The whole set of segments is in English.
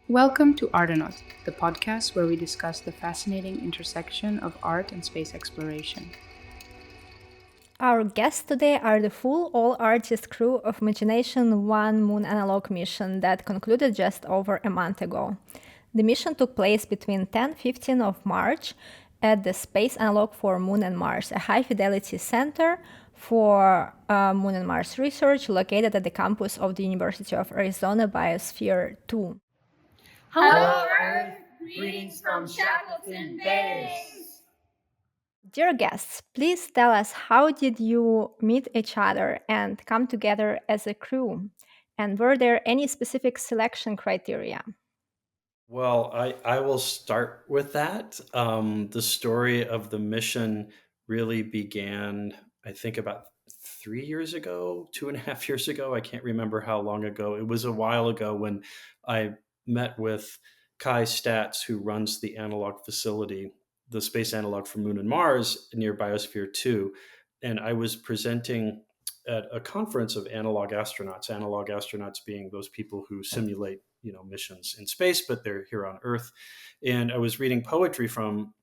Welcome to Artonaut, the podcast where we discuss the fascinating intersection of art and space exploration. Our guests today are the full all-artist crew of Imagination 1 Moon Analog mission that concluded just over a month ago. The mission took place between 10-15 of March at the Space Analog for Moon and Mars, a high-fidelity center for Moon and Mars research located at the campus of the University of Arizona Biosphere 2. Hello, Earth! Greetings from Shackleton Base! Dear guests, please tell us, how did you meet each other and come together as a crew? And were there any specific selection criteria? Well, I will start with that. The story of the mission really began, I think, about 3 years ago, 2.5 years ago. I can't remember how long ago. It was a while ago when I met with Kai Statz, who runs the analog facility, the space analog for Moon and Mars near Biosphere 2. And I was presenting at a conference of analog astronauts being those people who simulate missions in space, but they're here on Earth. And I was reading poetry from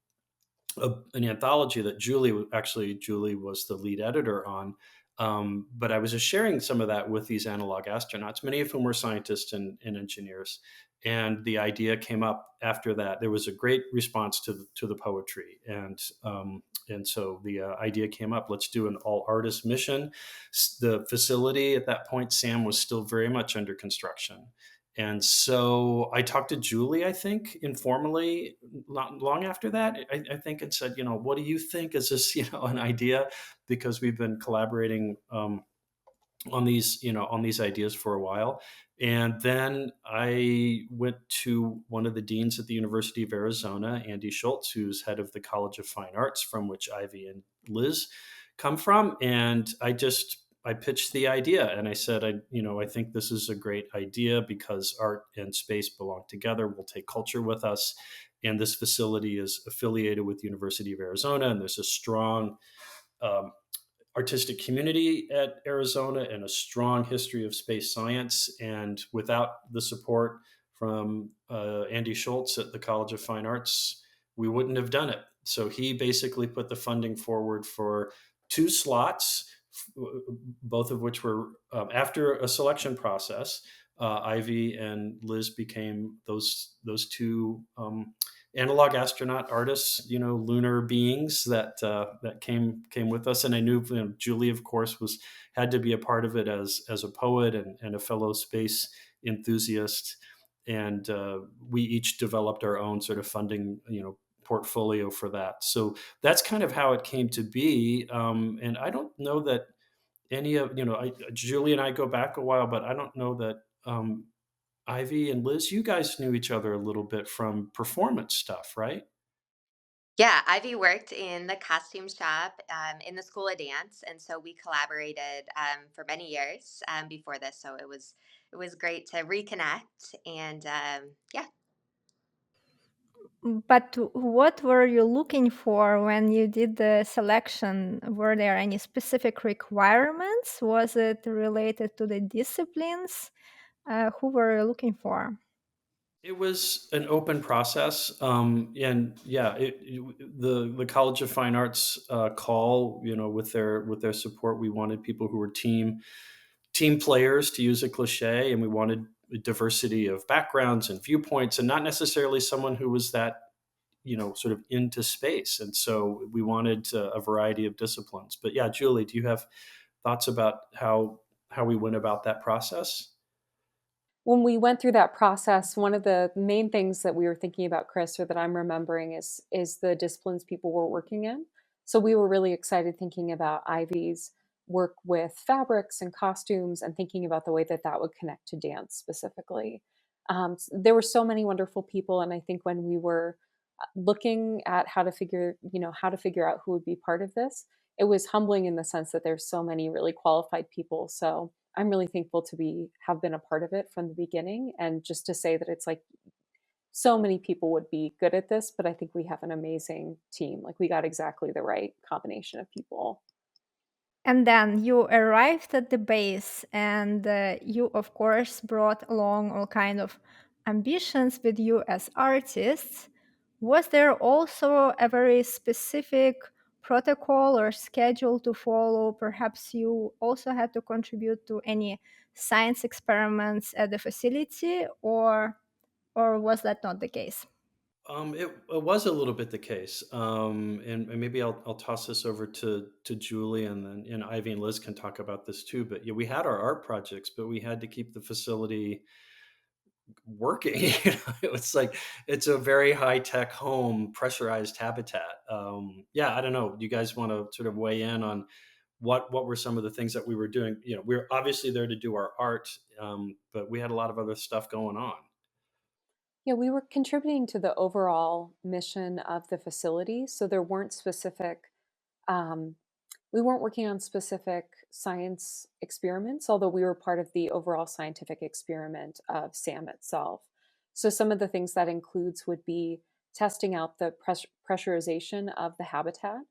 an anthology that Julie was the lead editor on. But I was just sharing some of that with these analog astronauts, many of whom were scientists and engineers. And the idea came up after that. There was a great response to the poetry, and so the idea came up. Let's do an all artist mission. The facility at that point, Sam, was still very much under construction. And so I talked to Julie, I think, informally, not long after that, I think, and said, what do you think? Is this, an idea? Because we've been collaborating on these ideas for a while. And then I went to one of the deans at the University of Arizona, Andy Schultz, who's head of the College of Fine Arts, from which Ivy and Liz come from. And I pitched the idea, and I said, I think this is a great idea because art and space belong together. We'll take culture with us. And this facility is affiliated with the University of Arizona, and there's a strong um, artistic community at Arizona and a strong history of space science. And without the support from Andy Schultz at the College of Fine Arts, we wouldn't have done it. So he basically put the funding forward for two slots, both of which were after a selection process. Ivy and Liz became those two analog astronaut artists, lunar beings that came with us. And I knew, Julie, of course, had to be a part of it as a poet and a fellow space enthusiast. And we each developed our own sort of funding, portfolio for that. So that's kind of how it came to be. And I don't know that any of Julie and I go back a while, but I don't know that Ivy and Liz, you guys knew each other a little bit from performance stuff, right? Yeah, Ivy worked in the costume shop in the School of Dance, and so we collaborated for many years before this. So it was great to reconnect, and yeah. But what were you looking for when you did the selection? Were there any specific requirements? Was it related to the disciplines? Who were you looking for? It was an open process, and yeah, the College of Fine Arts call, with their support, we wanted people who were team players, to use a cliche, and we wanted a diversity of backgrounds and viewpoints, and not necessarily someone who was that sort of into space. And so we wanted a variety of disciplines. But yeah, Julie, do you have thoughts about how we went about that process? When we went through that process, one of the main things that we were thinking about, Chris, or that I'm remembering, is the disciplines people were working in. So we were really excited thinking about Ivy's work with fabrics and costumes, and thinking about the way that that would connect to dance specifically. There were so many wonderful people, and I think when we were looking at how to figure out who would be part of this, it was humbling in the sense that there's so many really qualified people. So I'm really thankful to be have been a part of it from the beginning, and just to say that it's like so many people would be good at this, but I think we have an amazing team. Like, we got exactly the right combination of people. And then you arrived at the base, and you, of course, brought along all kind of ambitions with you as artists, was there also a very specific protocol or schedule to follow? Perhaps you also had to contribute to any science experiments at the facility, or was that not the case? It was a little bit the case, and maybe I'll toss this over to Julie, and then Ivy and Liz can talk about this too. But yeah, we had our art projects, but we had to keep the facility working. It's like it's a very high tech home, pressurized habitat. Yeah, I don't know. Do you guys want to sort of weigh in on what were some of the things that we were doing? We're obviously there to do our art, but we had a lot of other stuff going on. Yeah, we were contributing to the overall mission of the facility. So there weren't specific, um, we weren't working on specific science experiments, although we were part of the overall scientific experiment of SAM itself. So some of the things that includes would be testing out the pressurization of the habitat.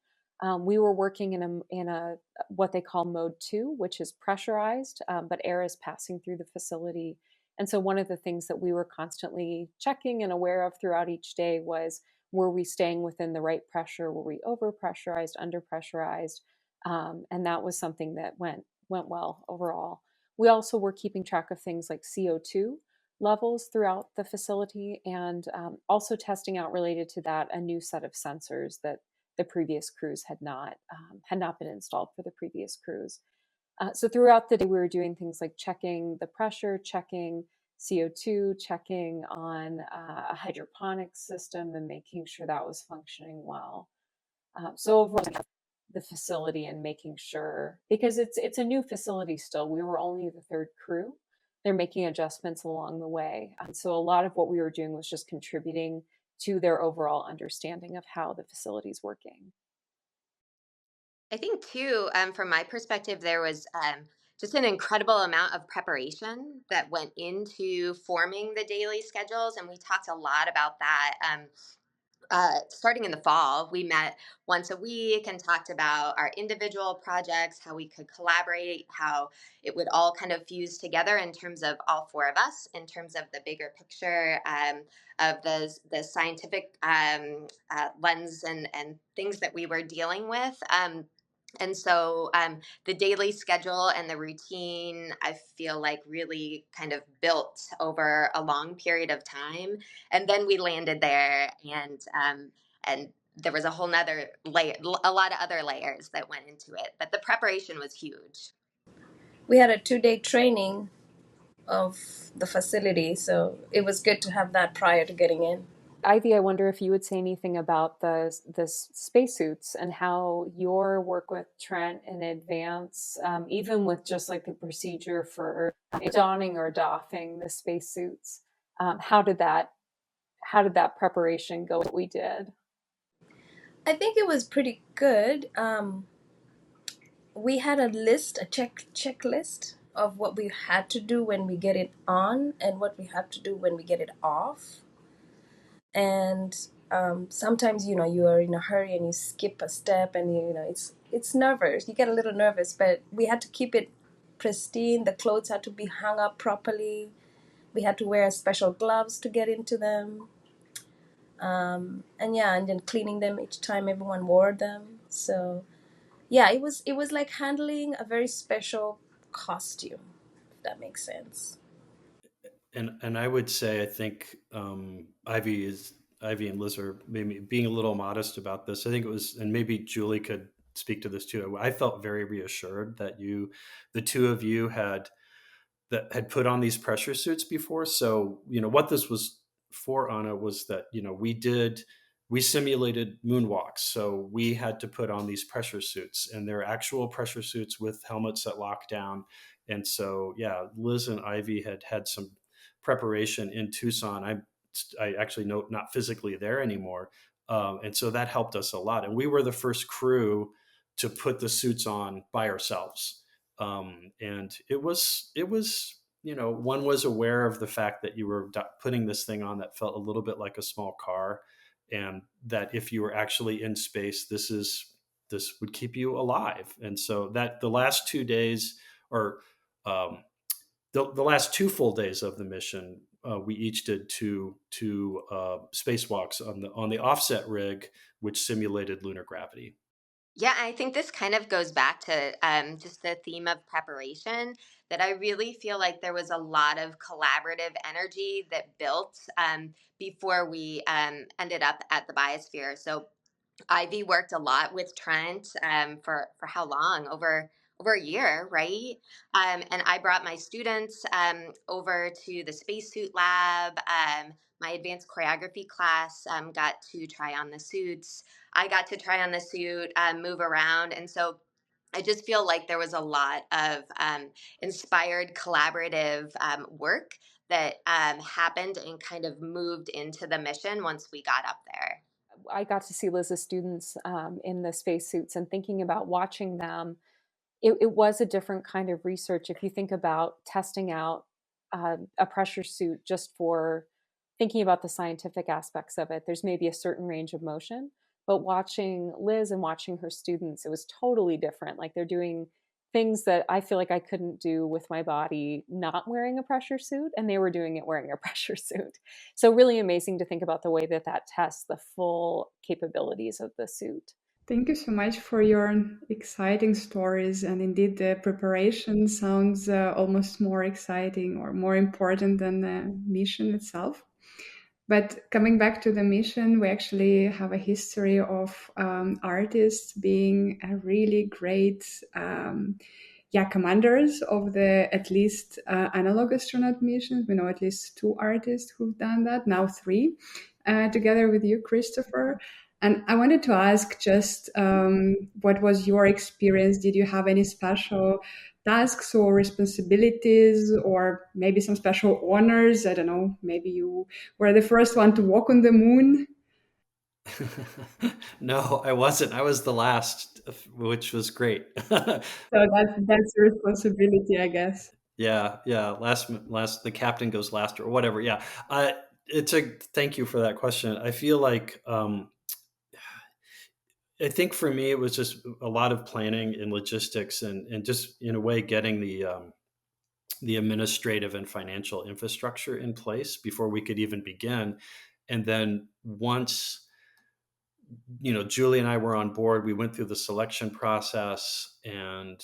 We were working in a what they call mode 2, which is pressurized, but air is passing through the facility. And so one of the things that we were constantly checking and aware of throughout each day was, were we staying within the right pressure? Were we over pressurized, under pressurized? And that was something that went well overall. We also were keeping track of things like CO2 levels throughout the facility, and also testing out, related to that, a new set of sensors that the previous crews had not been installed for the previous crews. So throughout the day, we were doing things like checking the pressure, checking CO2, checking on a hydroponics system, and making sure that was functioning well. So overall, the facility and making sure, because it's a new facility still. We were only the third crew. They're making adjustments along the way. And so a lot of what we were doing was just contributing to their overall understanding of how the facility is working. I think too, from my perspective, there was just an incredible amount of preparation that went into forming the daily schedules, and we talked a lot about that. Starting in the fall, we met once a week and talked about our individual projects, how we could collaborate, how it would all kind of fuse together in terms of all four of us, in terms of the bigger picture of the scientific lens and things that we were dealing with. And so the daily schedule and the routine, I feel like, really kind of built over a long period of time. And then we landed there, and there was a whole nother layer, a lot of other layers that went into it. But the preparation was huge. We had a 2-day training of the facility, so it was good to have that prior to getting in. Ivy, I wonder if you would say anything about the spacesuits and how your work with Trent in advance, even with just like the procedure for donning or doffing the spacesuits. How did that preparation go? What we did? I think it was pretty good. We had a list, a checklist of what we had to do when we get it on and what we have to do when we get it off. And sometimes, you are in a hurry and you skip a step, and it's nervous. You get a little nervous, but we had to keep it pristine. The clothes had to be hung up properly. We had to wear special gloves to get into them. And then cleaning them each time everyone wore them. So yeah, it was like handling a very special costume, if that makes sense. And I would say, I think Ivy and Liz are maybe being a little modest about this. I think it was, and maybe Julie could speak to this too. I felt very reassured that the two of you had put on these pressure suits before. So what this was for, Anna, was that we simulated moonwalks. So we had to put on these pressure suits, and they're actual pressure suits with helmets that lock down. And so, yeah, Liz and Ivy had some preparation in Tucson. I actually know not physically there anymore. And so that helped us a lot. And we were the first crew to put the suits on by ourselves. And it was one was aware of the fact that you were putting this thing on that felt a little bit like a small car, and that if you were actually in space, this would keep you alive. And so that the last 2 days, or um, the last 2 full days of the mission, we each did two spacewalks on the offset rig, which simulated lunar gravity. Yeah, I think this kind of goes back to just the theme of preparation, that I really feel like there was a lot of collaborative energy that built before we ended up at the Biosphere. So Ivy worked a lot with Trent for how long? Over a year, right? And I brought my students over to the spacesuit lab. My advanced choreography class got to try on the suits. I got to try on the suit, move around, and so I just feel like there was a lot of inspired collaborative work that happened and kind of moved into the mission once we got up there. I got to see Liz's students in the spacesuits, and thinking about watching them, it was a different kind of research. If you think about testing out a pressure suit just for thinking about the scientific aspects of it, there's maybe a certain range of motion. But watching Liz and watching her students, it was totally different. Like they're doing things that I feel like I couldn't do with my body not wearing a pressure suit, and they were doing it wearing a pressure suit. So really amazing to think about the way that that tests the full capabilities of the suit. Thank you so much for your exciting stories. And indeed, the preparation sounds almost more exciting or more important than the mission itself. But coming back to the mission, we actually have a history of artists being a really great commanders of the at least analog astronaut missions. We know at least two artists who've done that, now three, together with you, Christopher. And I wanted to ask just what was your experience? Did you have any special tasks or responsibilities, or maybe some special honors? I don't know, maybe you were the first one to walk on the moon? No, I wasn't. I was the last, which was great. So that's your responsibility, I guess. Yeah. Last. The captain goes last, or whatever. Yeah. It's a thank you for that question. I feel like I think for me it was just a lot of planning and logistics, and just in a way getting the administrative and financial infrastructure in place before we could even begin. And then once Julie and I were on board, we went through the selection process, and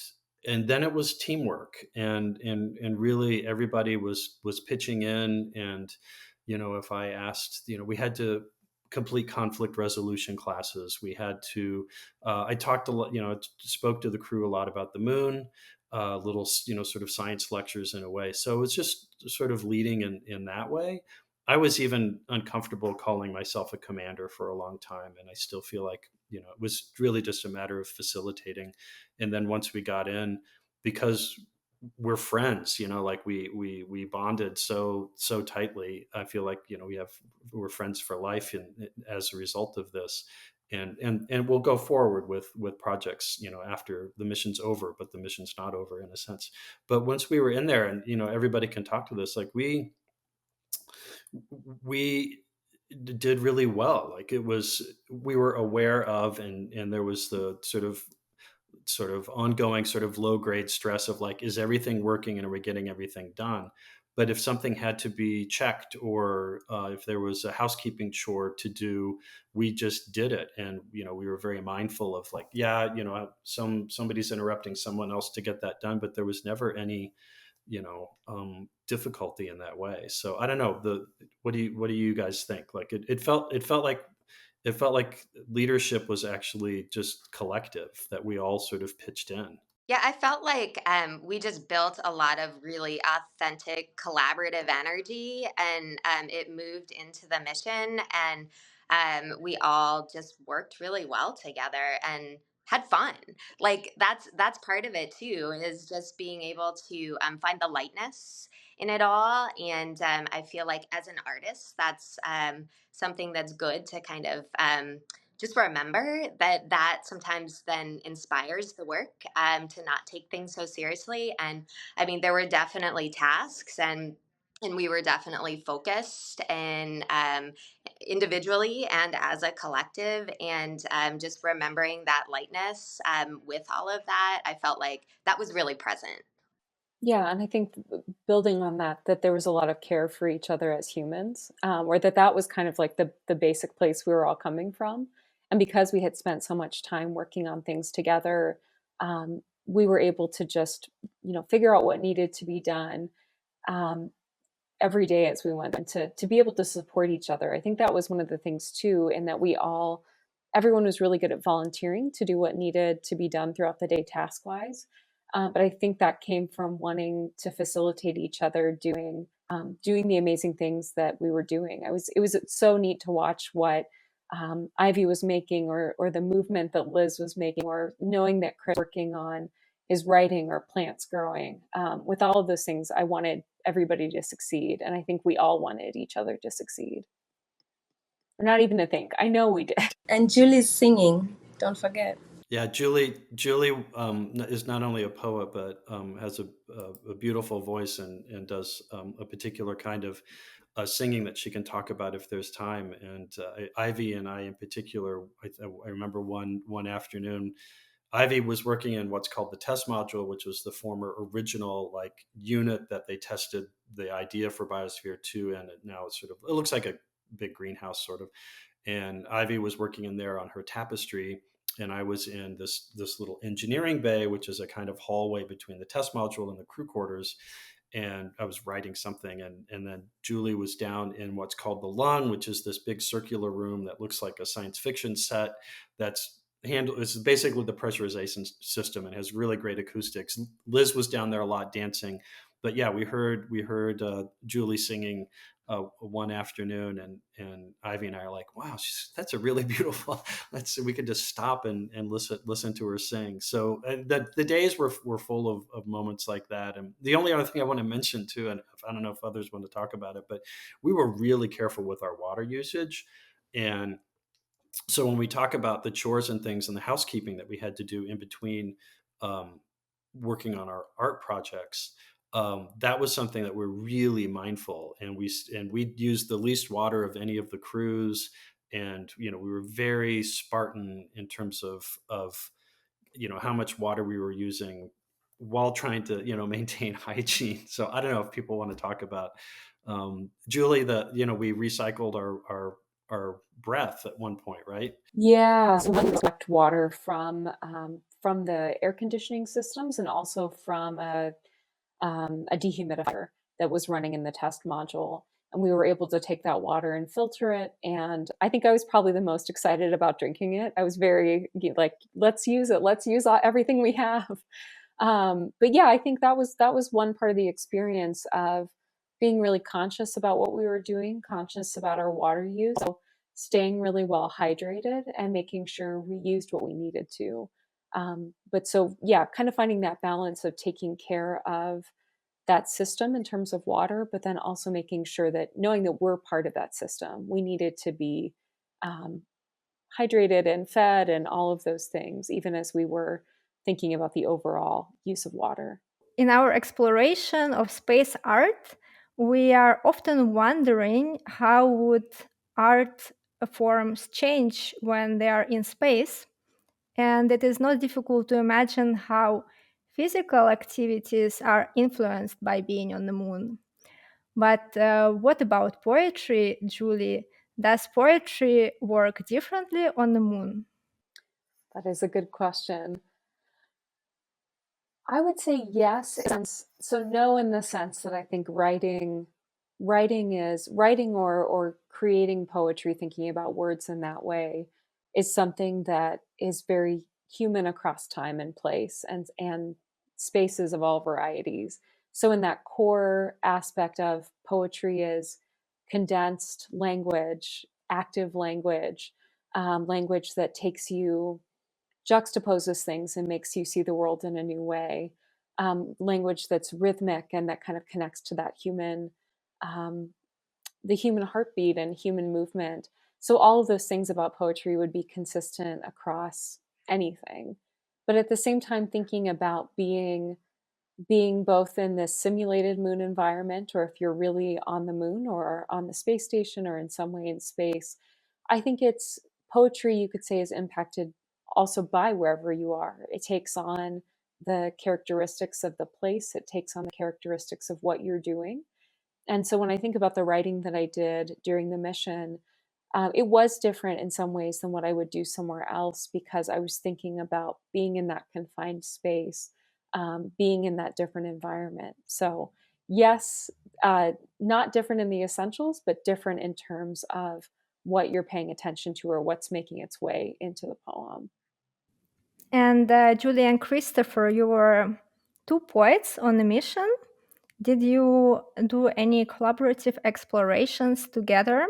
then it was teamwork, and really everybody was pitching in. And if I asked, we had to complete conflict resolution classes. We had to I talked a lot, spoke to the crew a lot about the moon, little sort of science lectures in a way. So it's just sort of leading in that way. I was even uncomfortable calling myself a commander for a long time, and I still feel like it was really just a matter of facilitating. And then once we got in, because we're friends, like we bonded so tightly. I feel like we're friends for life, and as a result of this, and we'll go forward with projects after the mission's over, but the mission's not over in a sense. But once we were in there, and everybody can talk to this, like we did really well. Like we were aware of, and there was the sort of ongoing sort of low grade stress of like, is everything working and are we getting everything done? But if something had to be checked, or if there was a housekeeping chore to do, we just did it. And we were very mindful of like, somebody's interrupting someone else to get that done, but there was never any difficulty in that way. So I don't know. What do you guys think? Like it felt like leadership was actually just collective, that we all sort of pitched in. Yeah, I felt like we just built a lot of really authentic collaborative energy, and it moved into the mission, and we all just worked really well together and had fun. Like that's part of it too, is just being able to find the lightness in it all. And I feel like as an artist, that's something that's good to kind of just remember that sometimes then inspires the work, to not take things so seriously. And I mean, there were definitely tasks, and we were definitely focused, and individually and as a collective, and just remembering that lightness with all of that, I felt like that was really present. Yeah, and I think building on that, that there was a lot of care for each other as humans, or that was kind of like the basic place we were all coming from. And because we had spent so much time working on things together, we were able to just, figure out what needed to be done. Um, every day as we went, and to be able to support each other. I think that was one of the things too, in that everyone was really good at volunteering to do what needed to be done throughout the day task wise. But I think that came from wanting to facilitate each other doing the amazing things that we were doing. It was so neat to watch what Ivy was making, or the movement that Liz was making, or knowing that Chris was working on his writing or plants growing. With all of those things, I wanted everybody to succeed. And I think we all wanted each other to succeed. Or not even to think. I know we did. And Julie's singing. Don't forget. Yeah, Julie is not only a poet, but has a beautiful voice, and does a particular kind of singing that she can talk about if there's time. And Ivy and I, in particular, I remember one afternoon, Ivy was working in what's called the test module, which was the former original like unit that they tested the idea for Biosphere 2, and now it looks like a big greenhouse sort of. And Ivy was working in there on her tapestry, and I was in this little engineering bay, which is a kind of hallway between the test module and the crew quarters. And I was writing something, and then Julie was down in what's called the lung, which is this big circular room that looks like a science fiction set. It's basically the pressurization system and has really great acoustics. Liz was down there a lot dancing, but yeah, we heard Julie singing one afternoon, and Ivy and I are like, wow, that's a really beautiful. We could just stop and listen to her sing. So the days were full of moments like that. And the only other thing I want to mention too, and I don't know if others want to talk about it, but we were really careful with our water usage. And so when we talk about the chores and things and the housekeeping that we had to do in between um, working on our art projects, that was something that we're really mindful, and we used the least water of any of the crews. And we were very Spartan in terms of how much water we were using while trying to maintain hygiene. So I don't know if people want to talk about Julie, we recycled our breath at one point, right? Yeah, so we collect water from the air conditioning systems, and also from a dehumidifier that was running in the test module. And we were able to take that water and filter it. And I think I was probably the most excited about drinking it. I was very like, let's use it. Let's use everything we have. But yeah, I think that was one part of the experience of being really conscious about what we were doing, conscious about our water use. So staying really well hydrated and making sure we used what we needed to. But so, yeah, kind of finding that balance of taking care of that system in terms of water, but then also making sure that, knowing that we're part of that system, we needed to be um, hydrated and fed and all of those things, even as we were thinking about the overall use of water. In our exploration of space art, we are often wondering how would art forms change when they are in space. And it is not difficult to imagine how physical activities are influenced by being on the moon. But what about poetry, Julie? Does poetry work differently on the moon? That is a good question. I would say yes. So no, in the sense that I think writing or creating poetry, thinking about words in that way, is something that is very human across time and place, and spaces of all varieties. So in that core aspect of poetry is condensed language, active language, language that takes you, juxtaposes things and makes you see the world in a new way. Language that's rhythmic and that kind of connects to that um, the human heartbeat and human movement. So all of those things about poetry would be consistent across anything. But at the same time, thinking about being both in this simulated moon environment, or if you're really on the moon or on the space station or in some way in space, I think it's poetry, you could say, is impacted also by wherever you are. It takes on the characteristics of the place, it takes on the characteristics of what you're doing. And so when I think about the writing that I did during the mission, it was different in some ways than what I would do somewhere else, because I was thinking about being in that confined space, being in that different environment. So, yes, not different in the essentials, but different in terms of what you're paying attention to or what's making its way into the poem. And Julie and Christopher, you were two poets on a mission. Did you do any collaborative explorations together?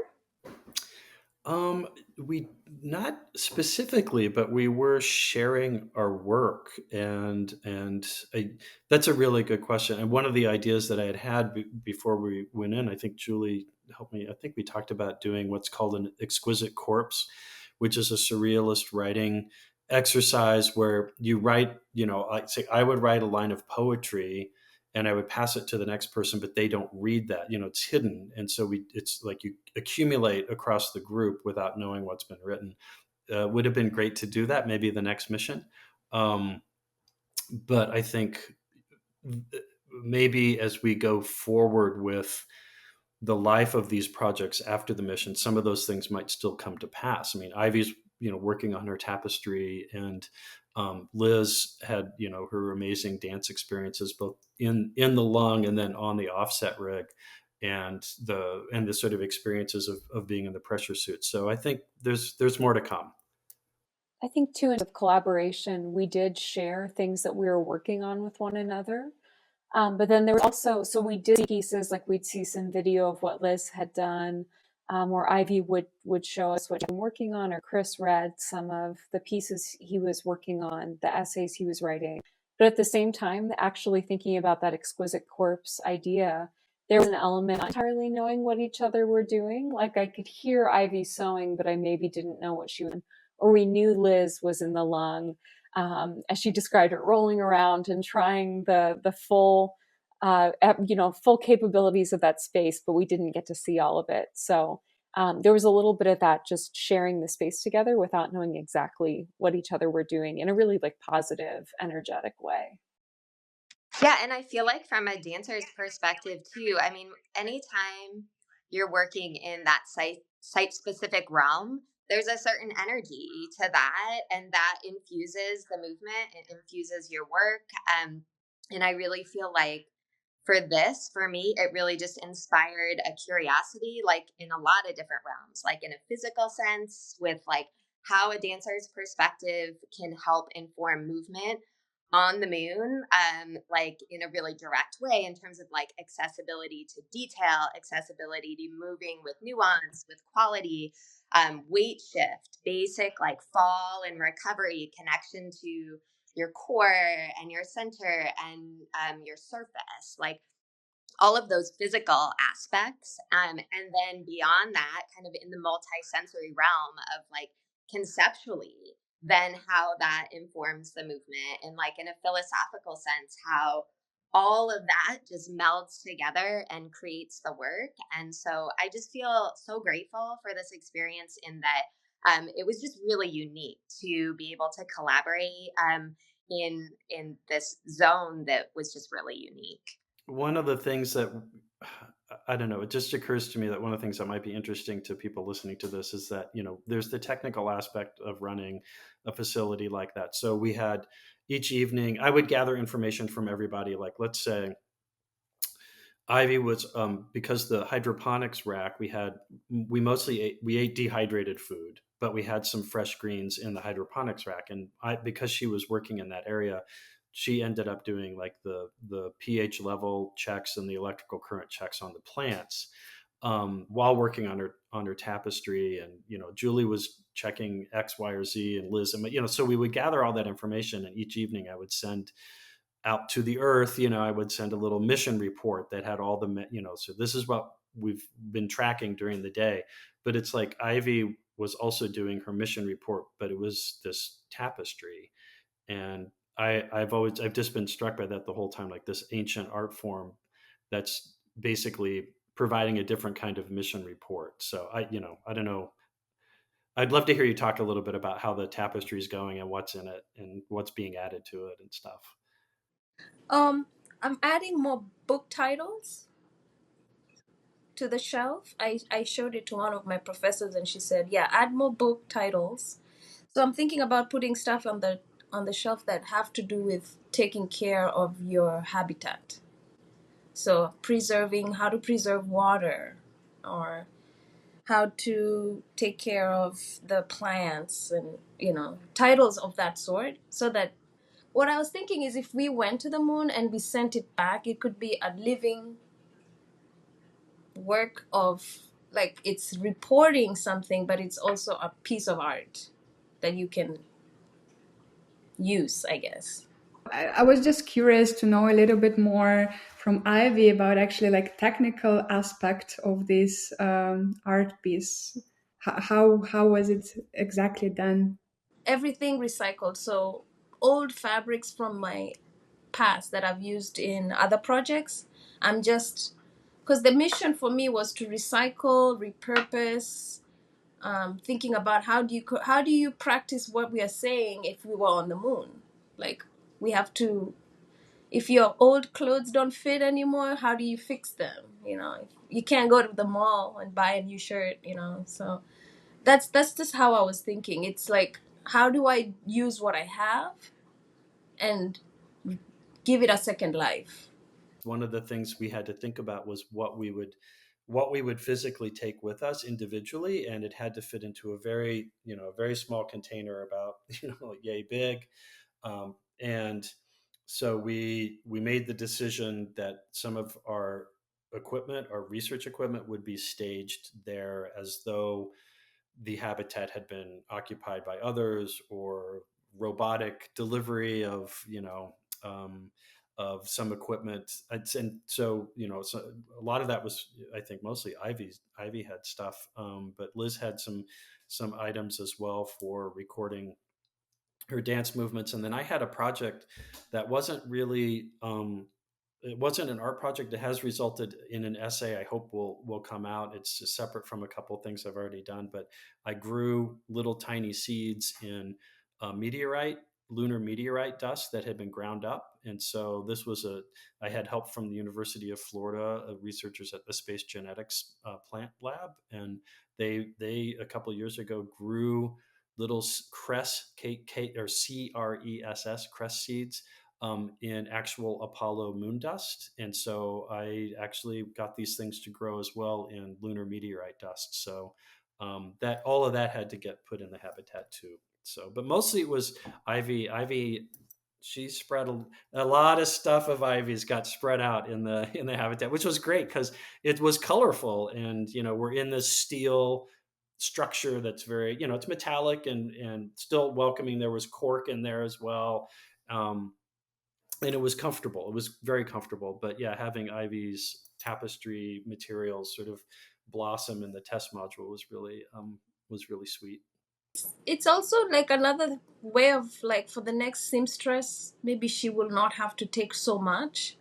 We not specifically, but we were sharing our work, and that's a really good question. And one of the ideas that I had before we went in, I think Julie helped me. I think we talked about doing what's called an exquisite corpse, which is a surrealist writing exercise where you write. Like say, I would write a line of poetry and I would pass it to the next person, but they don't read that. It's hidden, and so it's like you accumulate across the group without knowing what's been written. Would have been great to do that, maybe the next mission, um, but I think maybe as we go forward with the life of these projects after the mission, some of those things might still come to pass. I mean, Ivy's working on her tapestry, and Liz had her amazing dance experiences both in the lung and then on the offset rig, and the sort of experiences of being in the pressure suit. So I think there's more to come. I think too, in collaboration, we did share things that we were working on with one another. But then there was also, so we did pieces, like we'd see some video of what Liz had done, or Ivy would show us what she'd been working on, or Chris read some of the pieces he was working on, the essays he was writing. But at the same time, actually thinking about that exquisite corpse idea, there was an element of entirely knowing what each other were doing. Like I could hear Ivy sewing, but I maybe didn't know what she was, or we knew Liz was in the lung, as she described it, rolling around and trying the full, full capabilities of that space, but we didn't get to see all of it. So there was a little bit of that, just sharing the space together without knowing exactly what each other were doing in a really like positive, energetic way. Yeah, and I feel like from a dancer's perspective too, I mean, anytime you're working in that site specific realm, there's a certain energy to that, and that infuses the movement, it infuses your work. And I really feel like for me, it really just inspired a curiosity, like in a lot of different realms, like in a physical sense, with like how a dancer's perspective can help inform movement on the moon, like in a really direct way in terms of like accessibility to detail, accessibility to moving with nuance, with quality, weight shift, basic like fall and recovery, connection to your core and your center and your surface, like all of those physical aspects. And then beyond that, kind of in the multi-sensory realm of like conceptually, then how that informs the movement, and like in a philosophical sense, how all of that just melds together and creates the work. And so I just feel so grateful for this experience in that it was just really unique to be able to collaborate in this zone that was just really unique. One of the things that I don't know, it just occurs to me that one of the things that might be interesting to people listening to this is that, there's the technical aspect of running a facility like that. So we had each evening, I would gather information from everybody. Like, let's say Ivy was, because the hydroponics rack we ate dehydrated food, but we had some fresh greens in the hydroponics rack. And because she was working in that area, she ended up doing like the pH level checks and the electrical current checks on the plants, while working on her tapestry. And Julie was checking X, Y, or Z, and Liz, and so we would gather all that information, and each evening I would send out to the earth. I would send a little mission report that had all so this is what we've been tracking during the day. But it's like Ivy was also doing her mission report, but it was this tapestry. And I've just been struck by that the whole time, like this ancient art form that's basically providing a different kind of mission report. So I don't know. I'd love to hear you talk a little bit about how the tapestry is going and what's in it and what's being added to it and stuff. Um, I'm adding more book titles to the shelf. I showed it to one of my professors and she said, yeah, add more book titles. So I'm thinking about putting stuff on the shelf that have to do with taking care of your habitat. So preserving how to preserve water or how to take care of the plants and titles of that sort, so that what I was thinking is if we went to the moon and we sent it back, it could be a living work of, like, it's reporting something, but it's also a piece of art that you can use, I guess. I was just curious to know a little bit more from Ivy about actually like technical aspect of this art piece. How was it exactly done? Everything recycled. So old fabrics from my past that I've used in other projects, I'm just, because the mission for me was to recycle, repurpose, thinking about how do you practice what we are saying if we were on the moon? Like, we have to, if your old clothes don't fit anymore, how do you fix them? You can't go to the mall and buy a new shirt. So that's just how I was thinking. It's like, how do I use what I have and give it a second life? One of the things we had to think about was what we would physically take with us individually, and it had to fit into a very small container, about yay big. And so we made the decision that some of our equipment, our research equipment, would be staged there as though the habitat had been occupied by others, or robotic delivery of some equipment. And so, so a lot of that was, I think, mostly Ivy had stuff, but Liz had some items as well for recording her dance movements. And then I had a project that wasn't really it wasn't an art project. It has resulted in an essay I hope will come out. It's just separate from a couple of things I've already done, but I grew little tiny seeds in lunar meteorite dust that had been ground up. And so I had help from the University of Florida, researchers at the Space Genetics Plant Lab, and they a couple of years ago grew little cress, or CRESS, cress seeds, in actual Apollo moon dust. And so I actually got these things to grow as well in lunar meteorite dust. So that all of that had to get put in the habitat too. So, but mostly it was Ivy. She spread a lot of stuff of Ivy's got spread out in the habitat, which was great because it was colorful, and we're in this steel structure that's very, it's metallic and still welcoming. There was cork in there as well. And it was comfortable. It was very comfortable. But yeah, having Ivy's tapestry materials sort of blossom in the test module was really sweet. It's also like another way of, like, for the next seamstress, maybe she will not have to take so much,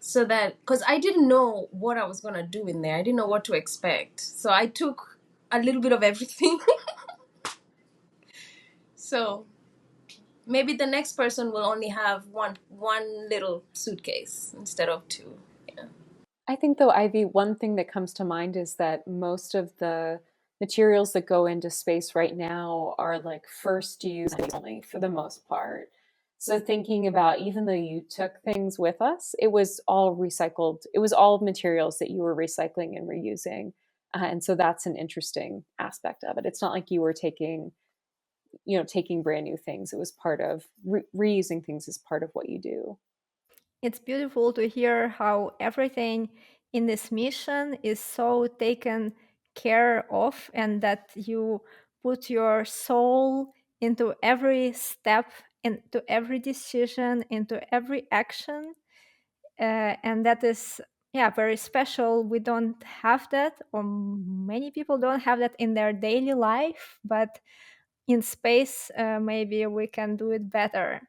so that, because I didn't know what I was going to do in there, I didn't know what to expect, so I took a little bit of everything. So maybe the next person will only have one little suitcase instead of two. Yeah. I think, though, Ivy, one thing that comes to mind is that most of the materials that go into space right now are like first use only for the most part. So thinking about, even though you took things with us, it was all recycled. It was all materials that you were recycling and reusing. And so that's an interesting aspect of it. It's not like you were taking brand new things. It was part of reusing things is part of what you do. It's beautiful to hear how everything in this mission is so taken care of, and that you put your soul into every step, into every decision, into every action. And that is, yeah, very special. We don't have that, or many people don't have that in their daily life, but in space, maybe we can do it better,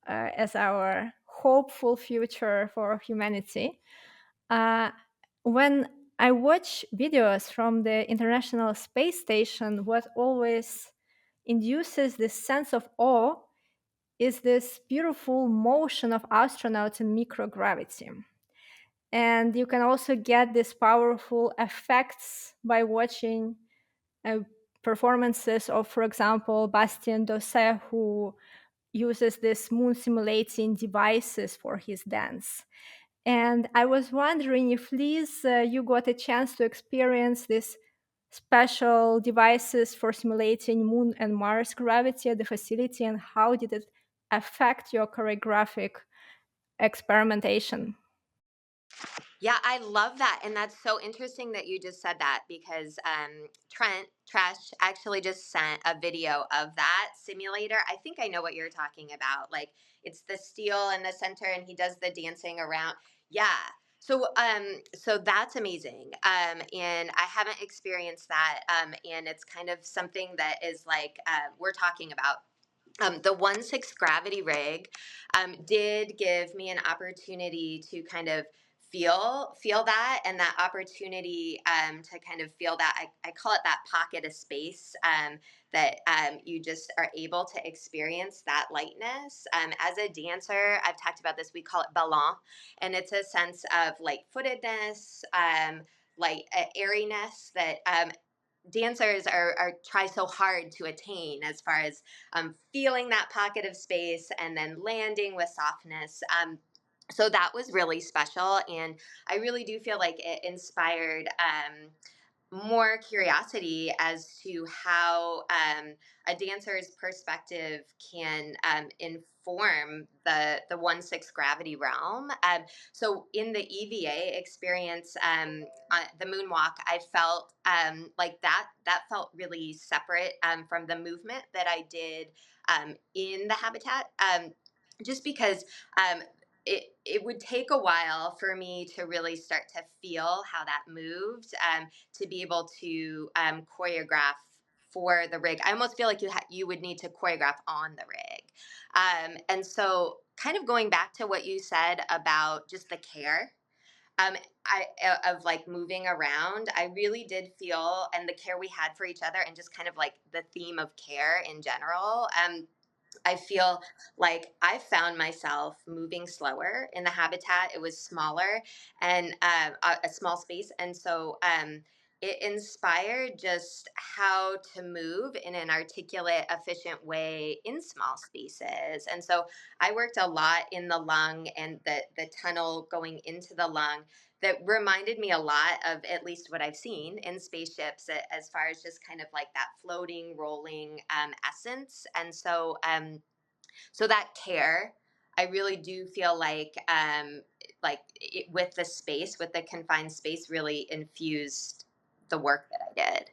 as our hopeful future for humanity. Uh, when I watch videos from the International Space Station, what always induces this sense of awe is this beautiful motion of astronauts in microgravity. And you can also get these powerful effects by watching performances of, for example, Bastien Dosset, who uses this moon simulating devices for his dance. And I was wondering if, Liz, you got a chance to experience these special devices for simulating Moon and Mars gravity at the facility, and how did it affect your choreographic experimentation? Yeah, I love that. And that's so interesting that you just said that because Trent Tresh actually just sent a video of that simulator. I think I know what you're talking about. Like it's the steel in the center and he does the dancing around. Yeah. So that's amazing. And I haven't experienced that. And it's kind of something that is like we're talking about. The 1/6 gravity rig did give me an opportunity to kind of feel that, and that opportunity to kind of feel that I call it that pocket of space that you just are able to experience that lightness. As a dancer, I've talked about this, we call it ballon, and it's a sense of light-footedness, like airiness that dancers are try so hard to attain as far as feeling that pocket of space and then landing with softness. So that was really special, and I really do feel like it inspired more curiosity as to how a dancer's perspective can inform the 1/6 gravity realm. So in the EVA experience, the moonwalk, I felt like that felt really separate from the movement that I did in the habitat. Just because it would take a while for me to really start to feel how that moved, to be able to choreograph for the rig. I almost feel like you would need to choreograph on the rig. And so kind of going back to what you said about just the care um, of like moving around, I really did feel, and the care we had for each other, and just kind of like the theme of care in general. I feel like I found myself moving slower in the habitat. It was smaller and a small space. And so it inspired just how to move in an articulate, efficient way in small spaces. And so I worked a lot in the lung and the tunnel going into the lung that reminded me a lot of at least what I've seen in spaceships as far as just kind of like that floating, rolling essence. And so that care, I really do feel like it, with the space, with the confined space, really infused the work that I did.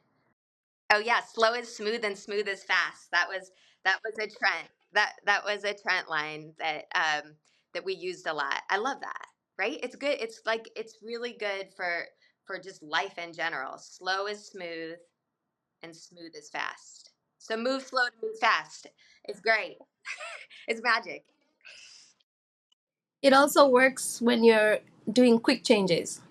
Oh yeah, slow is smooth and smooth is fast. That was a Trent. That was a Trent line that we used a lot. I love that. Right? It's good. It's like it's really good for just life in general. Slow is smooth and smooth is fast. So move slow to move fast. It's great. It's magic. It also works when you're doing quick changes.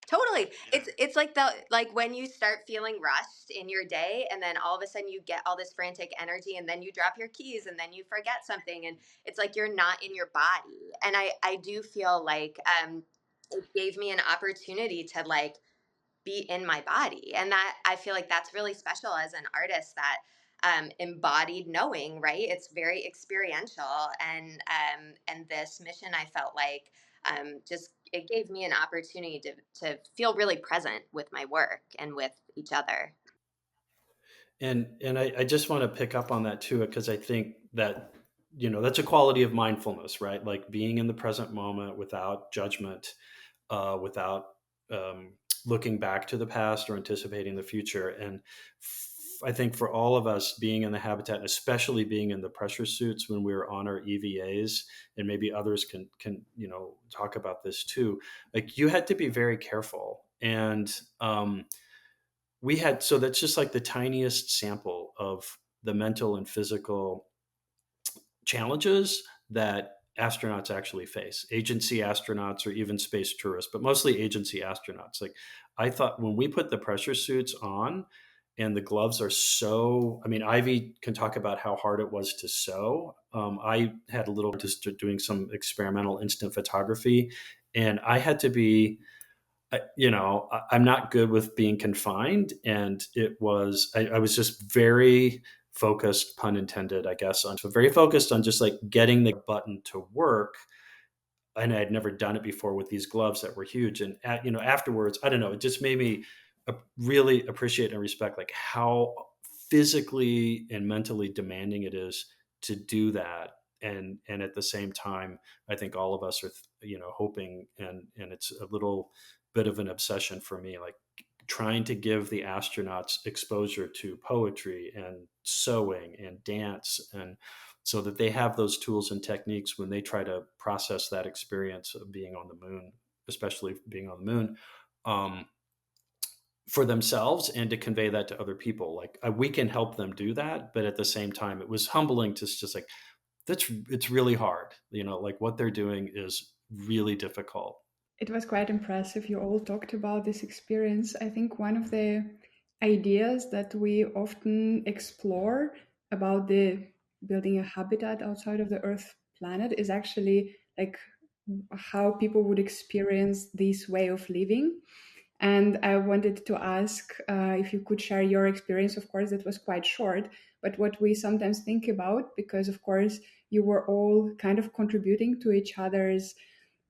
Totally. It's like when you start feeling rushed in your day and then all of a sudden you get all this frantic energy and then you drop your keys and then you forget something and it's like you're not in your body. And I do feel like it gave me an opportunity to like be in my body. And that I feel like that's really special as an artist, that embodied knowing, right? It's very experiential. And this mission, I felt like just it gave me an opportunity to feel really present with my work and with each other. And I just want to pick up on that too, because I think that, that's a quality of mindfulness, right? Like being in the present moment without judgment, without looking back to the past or anticipating the future. And I think for all of us being in the habitat, and especially being in the pressure suits when we were on our EVAs, and maybe others can talk about this too. Like you had to be very careful, and we had, so that's just like the tiniest sample of the mental and physical challenges that astronauts actually face, agency astronauts or even space tourists, but mostly agency astronauts. Like I thought when we put the pressure suits on, and the gloves are so, I mean, Ivy can talk about how hard it was to sew. I had a little just doing some experimental instant photography, and I had to be, I'm not good with being confined. And I was just very focused, pun intended, I guess, on so very focused on just like getting the button to work. And I'd never done it before with these gloves that were huge. And afterwards, I don't know, it just made me really appreciate and respect like how physically and mentally demanding it is to do that. And at the same time, I think all of us are hoping, and it's a little bit of an obsession for me, like trying to give the astronauts exposure to poetry and sewing and dance, and so that they have those tools and techniques when they try to process that experience of being on the moon, especially being on the moon, um, for themselves, and to convey that to other people. Like we can help them do that, but at the same time, it was humbling to just like, it's really hard. Like what they're doing is really difficult. It was quite impressive. You all talked about this experience. I think one of the ideas that we often explore about the building a habitat outside of the Earth planet is actually like how people would experience this way of living. And I wanted to ask if you could share your experience. Of course, that was quite short, but what we sometimes think about, because of course you were all kind of contributing to each other's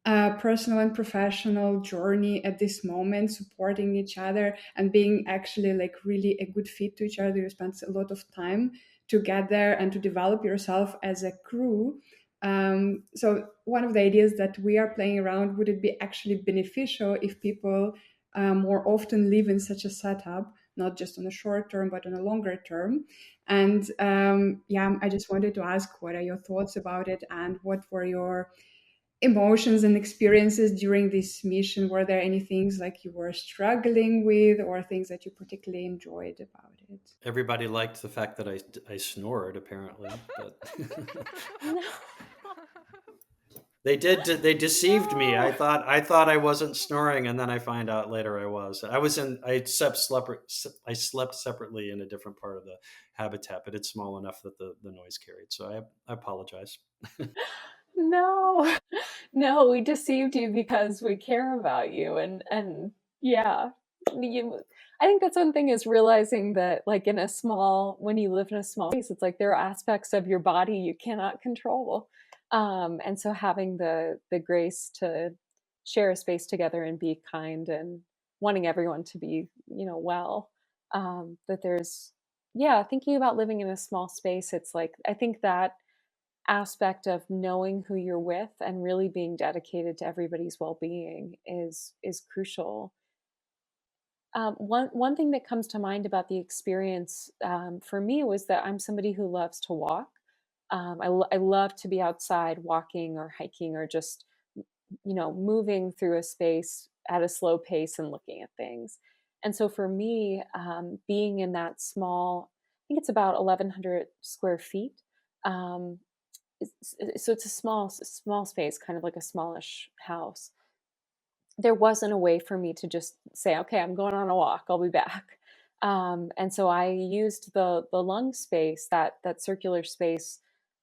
personal and professional journey at this moment, supporting each other and being actually like really a good fit to each other. You spent a lot of time together and to develop yourself as a crew. So one of the ideas that we are playing around, would it be actually beneficial if people more often live in such a setup, not just on a short term, but on a longer term? And yeah, I just wanted to ask, what are your thoughts about it, and what were your emotions and experiences during this mission? Were there any things like you were struggling with, or things that you particularly enjoyed about it? Everybody liked the fact that I snored, apparently, but No. they deceived me. No. I thought I wasn't snoring, and then I find out later I was. I slept separately in a different part of the habitat, but it's small enough that the noise carried. So I apologize. No. No, we deceived you because we care about you. And yeah, you, I think that's one thing, is realizing that like when you live in a small space, it's like there are aspects of your body you cannot control. And so having the grace to share a space together and be kind and wanting everyone to be, well, that there's, yeah, thinking about living in a small space, it's like, I think that aspect of knowing who you're with and really being dedicated to everybody's well-being is crucial. One thing that comes to mind about the experience, for me, was that I'm somebody who loves to walk. I love to be outside walking or hiking, or just moving through a space at a slow pace and looking at things. And so for me, being in that small, I think it's about 1,100 square feet. Um, so it's a small space, kind of like a smallish house. There wasn't a way for me to just say, okay, I'm going on a walk, I'll be back. And so I used the lung space, that circular space.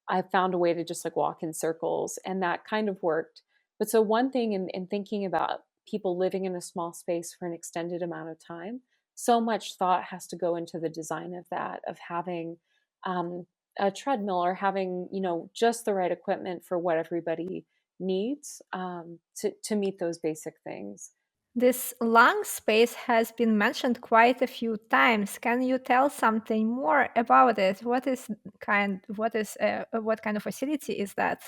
I found a way to just like walk in circles, and that kind of worked. But so one thing, in thinking about people living in a small space for an extended amount of time, so much thought has to go into the design of that, of having um, a treadmill, or having just the right equipment for what everybody needs, to meet those basic things. This lung space has been mentioned quite a few times. Can you tell something more about it? What kind of facility is that?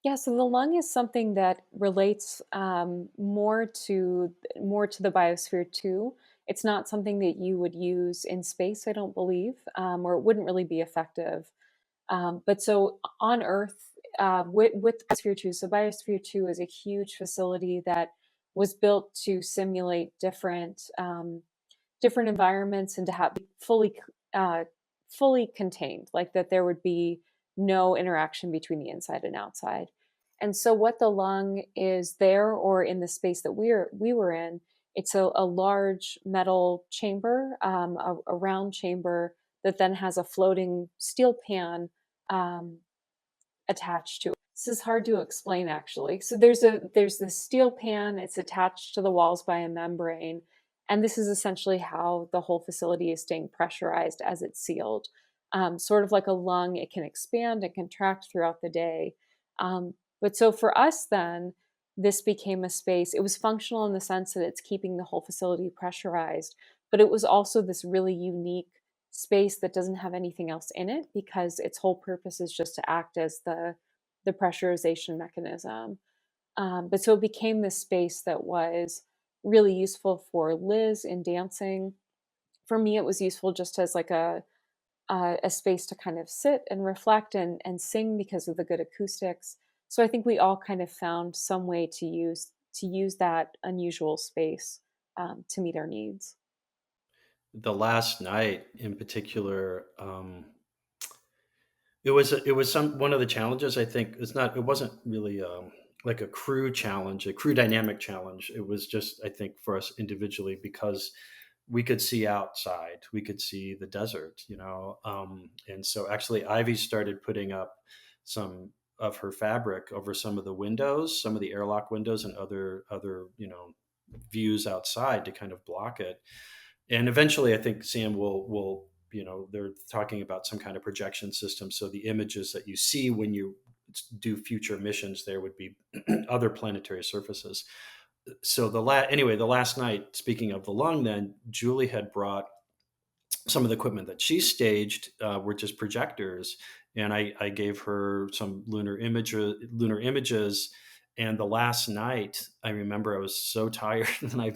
Yeah, so the lung is something that relates, more to the biosphere too. It's not something that you would use in space, I don't believe, or it wouldn't really be effective. But so on Earth, with Biosphere 2, so Biosphere 2 is a huge facility that was built to simulate different environments, and to have uh, fully contained, like that there would be no interaction between the inside and outside. And so what the lung is there, or in the space that we were in, It's a large metal chamber, a round chamber that then has a floating steel pan um, attached to it. This is hard to explain actually. So there's this steel pan, it's attached to the walls by a membrane, and this is essentially how the whole facility is staying pressurized as it's sealed. Sort of like a lung, it can expand and contract throughout the day. But so for us then, this became a space. It was functional in the sense that it's keeping the whole facility pressurized, but it was also this really unique space that doesn't have anything else in it because its whole purpose is just to act as the pressurization mechanism. But so it became this space that was really useful for Liz in dancing. For me, it was useful just as like a space to kind of sit and reflect and sing because of the good acoustics. So I think we all kind of found some way to use that unusual space to meet our needs. The last night in particular, it was one of the challenges. I think it wasn't really like a crew challenge, a crew dynamic challenge. It was just, I think, for us individually, because we could see outside, we could see the desert, and so actually Ivy started putting up some of her fabric over some of the windows, some of the airlock windows, and other views outside to kind of block it. And eventually, I think Sam will they're talking about some kind of projection system, so the images that you see when you do future missions there would be other planetary surfaces. So the last night, speaking of the lung, then Julie had brought some of the equipment that she staged were just projectors, and I gave her some lunar images. And the last night, I remember I was so tired, and I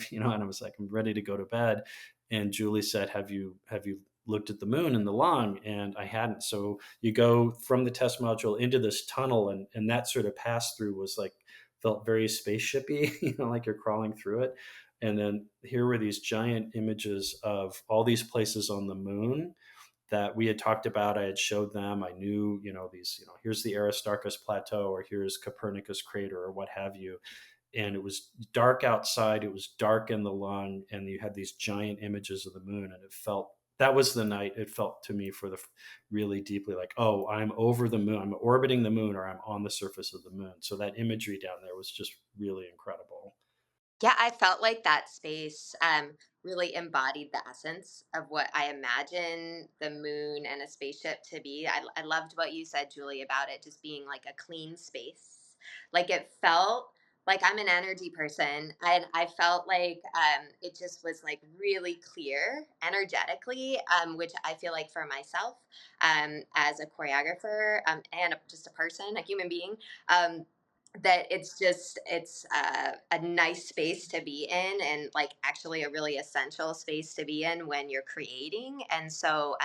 was like, I'm ready to go to bed. And Julie said, "Have you looked at the moon and the lung?" And I hadn't. So you go from the test module into this tunnel, and that sort of pass through was like, felt very spaceshipy, like you're crawling through it. And then here were these giant images of all these places on the moon that we had talked about. I had showed them. I knew, here's the Aristarchus Plateau, or here's Copernicus Crater, or what have you. And it was dark outside. It was dark in the lung, and you had these giant images of the moon. And that was the night. It felt to me for the really deeply like, oh, I'm over the moon. I'm orbiting the moon, or I'm on the surface of the moon. So that imagery down there was just really incredible. Yeah, I felt like that space really embodied the essence of what I imagine the moon and a spaceship to be. I loved what you said, Julie, about it just being like a clean space. Like it felt like I'm an energy person, and I felt like it just was like really clear energetically, which I feel like for myself as a choreographer and just a person, a human being. That it's a nice space to be in, and like actually a really essential space to be in when you're creating. And so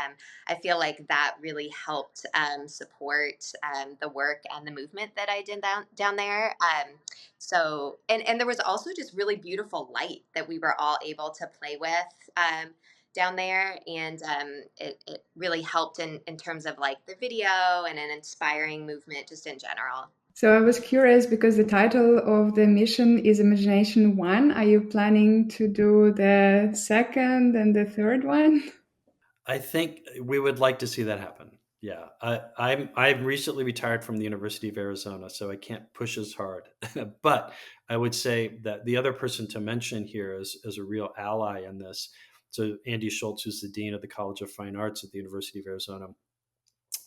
I feel like that really helped support the work and the movement that I did down there. So and there was also just really beautiful light that we were all able to play with down there, and it really helped in terms of like the video and an inspiring movement just in general. So I was curious because the title of the mission is Imagination 1. Are you planning to do the second and the third one? I think we would like to see that happen. Yeah, I've recently retired from the University of Arizona, so I can't push as hard. But I would say that the other person to mention here is a real ally in this. So Andy Schultz, who's the dean of the College of Fine Arts at the University of Arizona,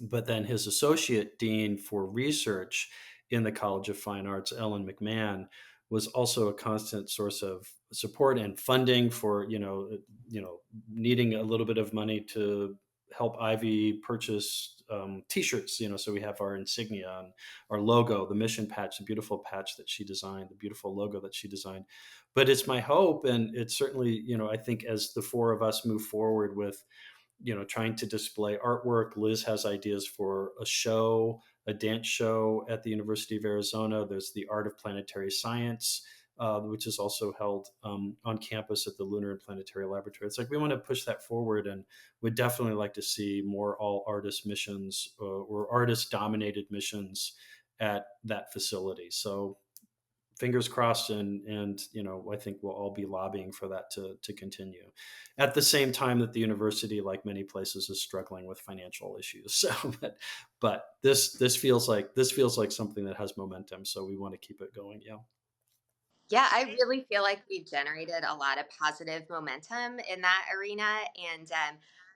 but then his associate dean for research in the College of Fine Arts, Ellen McMahon, was also a constant source of support and funding for needing a little bit of money to help Ivy purchase T-shirts. So we have our insignia and our logo, the mission patch, the beautiful patch that she designed, the beautiful logo that she designed. But it's my hope, and it's certainly, I think as the four of us move forward with trying to display artwork. Liz has ideas for a dance show at the University of Arizona. There's the Art of Planetary Science, which is also held on campus at the Lunar and Planetary Laboratory. It's like we want to push that forward, and would definitely like to see more all artist missions or artist dominated missions at that facility. So fingers crossed, and I think we'll all be lobbying for that to continue. At the same time that the university, like many places, is struggling with financial issues. So, but this feels like something that has momentum. So we want to keep it going. Yeah. Yeah, I really feel like we've generated a lot of positive momentum in that arena. And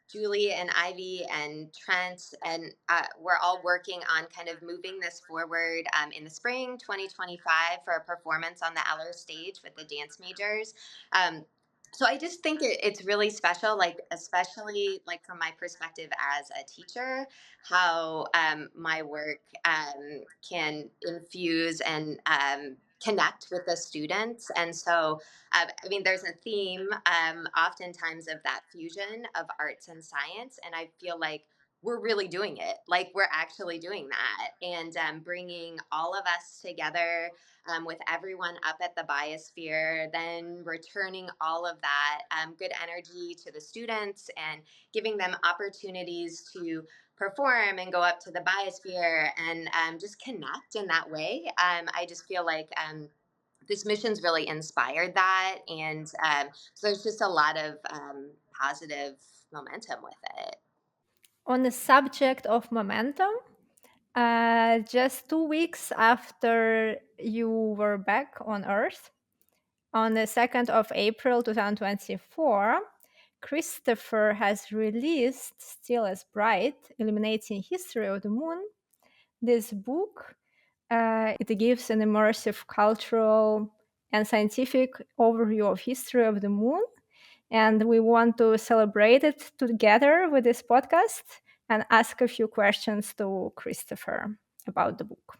Julie and Ivy and Trent, and we're all working on kind of moving this forward in the spring 2025 for a performance on the Eller stage with the dance majors. Um, so I just think it's really special, like especially like from my perspective as a teacher, how my work can infuse and connect with the students. And so, I mean, there's a theme oftentimes of that fusion of arts and science. And I feel like we're really doing it. Like we're actually doing that and bringing all of us together with everyone up at the Biosphere, then returning all of that good energy to the students and giving them opportunities to perform and go up to the Biosphere and just connect in that way. I just feel like this mission's really inspired that. And so there's just a lot of positive momentum with it. On the subject of momentum, just 2 weeks after you were back on Earth, on the 2nd of April 2024, Christopher has released Still as Bright, Illuminating History of the Moon. This book, it gives an immersive cultural and scientific overview of history of the moon. And we want to celebrate it together with this podcast and ask a few questions to Christopher about the book.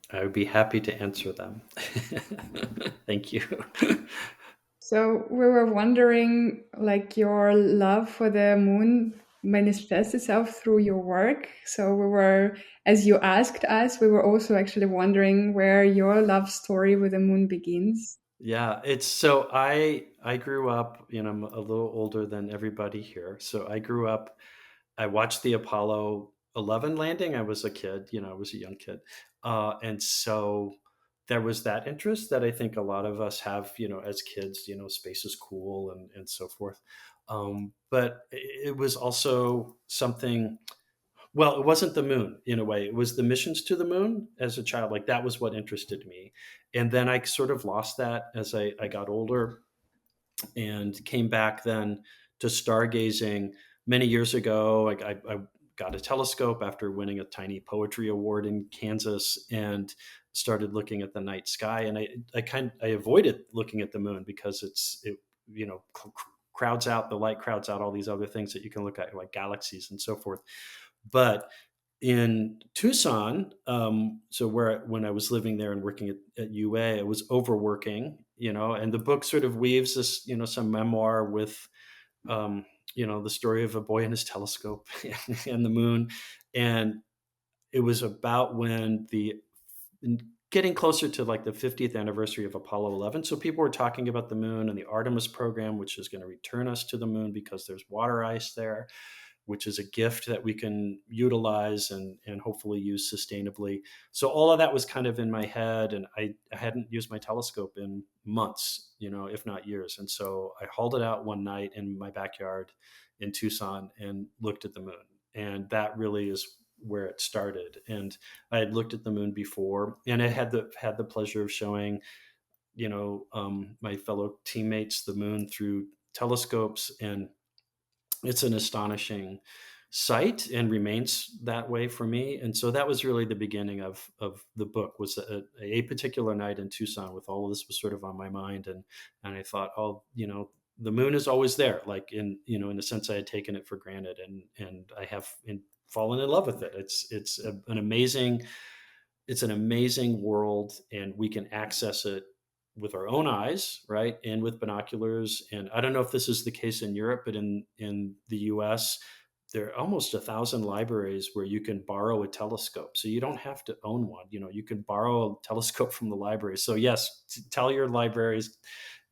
I would be happy to answer them. Thank you. So we were wondering, like, your love for the moon manifests itself through your work. So we were, as you asked us, we were also actually wondering where your love story with the moon begins. Yeah, it's so I grew up, I'm a little older than everybody here. So I watched the Apollo 11 landing. I was a kid, I was a young kid. And so there was that interest that I think a lot of us have, as kids, space is cool and so forth. But it was also something, well, it wasn't the moon in a way. It was the missions to the moon as a child. Like that was what interested me. And then I sort of lost that as I got older and came back then to stargazing many years ago. I got a telescope after winning a tiny poetry award in Kansas and started looking at the night sky. And I avoided looking at the moon because it crowds out the light, crowds out all these other things that you can look at, like galaxies and so forth. But in Tucson, so when I was living there and working at UA, I was overworking, and the book sort of weaves this, some memoir with, the story of a boy and his telescope and the moon. And it was about when getting closer to like the 50th anniversary of Apollo 11. So people were talking about the moon and the Artemis program, which is going to return us to the moon because there's water ice there, which is a gift that we can utilize and hopefully use sustainably. So all of that was kind of in my head, and I hadn't used my telescope in months, if not years. And so I hauled it out one night in my backyard in Tucson and looked at the moon. And that really is where it started. And I had looked at the moon before, and I had the pleasure of showing, my fellow teammates the moon through telescopes, and it's an astonishing sight and remains that way for me. And so that was really the beginning of the book, was a particular night in Tucson with all of this was sort of on my mind. And I thought, oh, the moon is always there. Like in a sense, I had taken it for granted, and I have fallen in love with it. It's an amazing world, and we can access it with our own eyes, right, and with binoculars. And I don't know if this is the case in Europe, but in the US, there are almost 1,000 libraries where you can borrow a telescope. So you don't have to own one. You can borrow a telescope from the library. So yes, tell your libraries,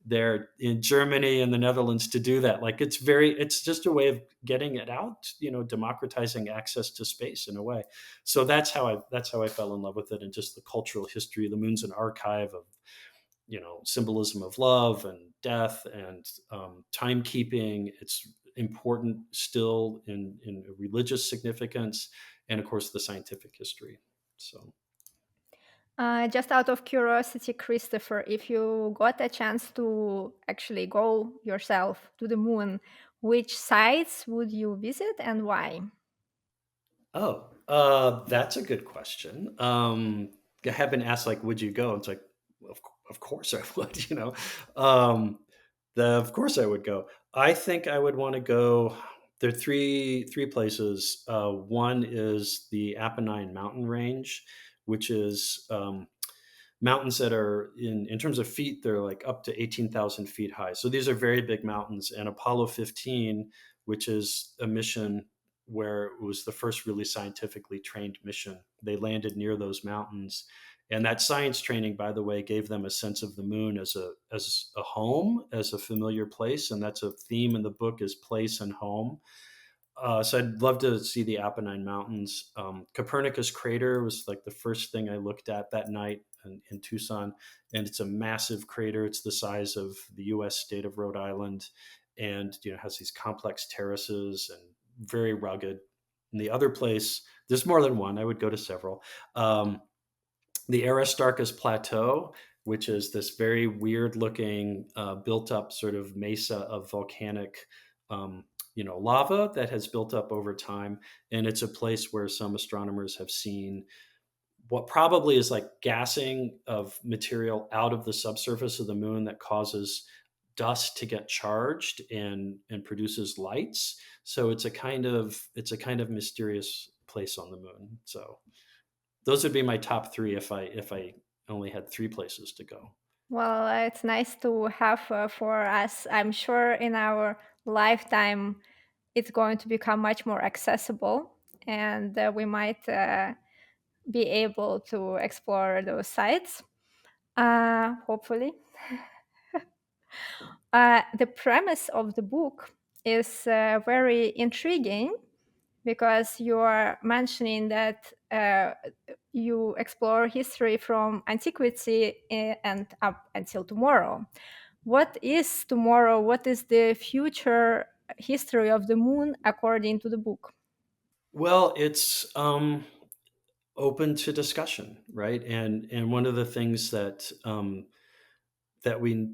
there in Germany and the Netherlands to do that. Like it's just a way of getting it out, democratizing access to space in a way. So that's how I fell in love with it, and just the cultural history. The moon's an archive of symbolism of love and death and timekeeping. It's important still in religious significance, and of course the scientific history. So Just out of curiosity, Christopher, if you got a chance to actually go yourself to the moon, which sites would you visit and why? That's a good question. I have been asked, like, would you go? It's like, of course I would. Um, of course I would go. I think I would want to go. There are three places. One is the Apennine mountain range, which is mountains that are in terms of feet, they're like up to 18,000 feet high. So these are very big mountains. And Apollo 15, which is a mission where it was the first really scientifically trained mission, they landed near those mountains. And that science training, by the way, gave them a sense of the moon as a home, as a familiar place. And that's a theme in the book, is place and home. So I'd love to see the Apennine Mountains. Copernicus crater was like the first thing I looked at that night in Tucson, and it's a massive crater. It's the size of the U.S. state of Rhode Island, and has these complex terraces and very rugged. And the other place, there's more than one. I would go to several. The Aristarchus Plateau, which is this very weird looking, built up sort of mesa of volcanic, lava that has built up over time. And it's a place where some astronomers have seen what probably is like gassing of material out of the subsurface of the moon that causes dust to get charged and produces lights. So it's a kind of mysterious place on the moon. So those would be my top three if I only had three places to go. Well, it's nice to have for us. I'm sure in our lifetime it's going to become much more accessible, and we might be able to explore those sites, hopefully. The premise of the book is very intriguing because you are mentioning that you explore history from antiquity and up until tomorrow. What is tomorrow? What is the future history of the moon according to the book? Well, it's open to discussion, right? And one of the things that we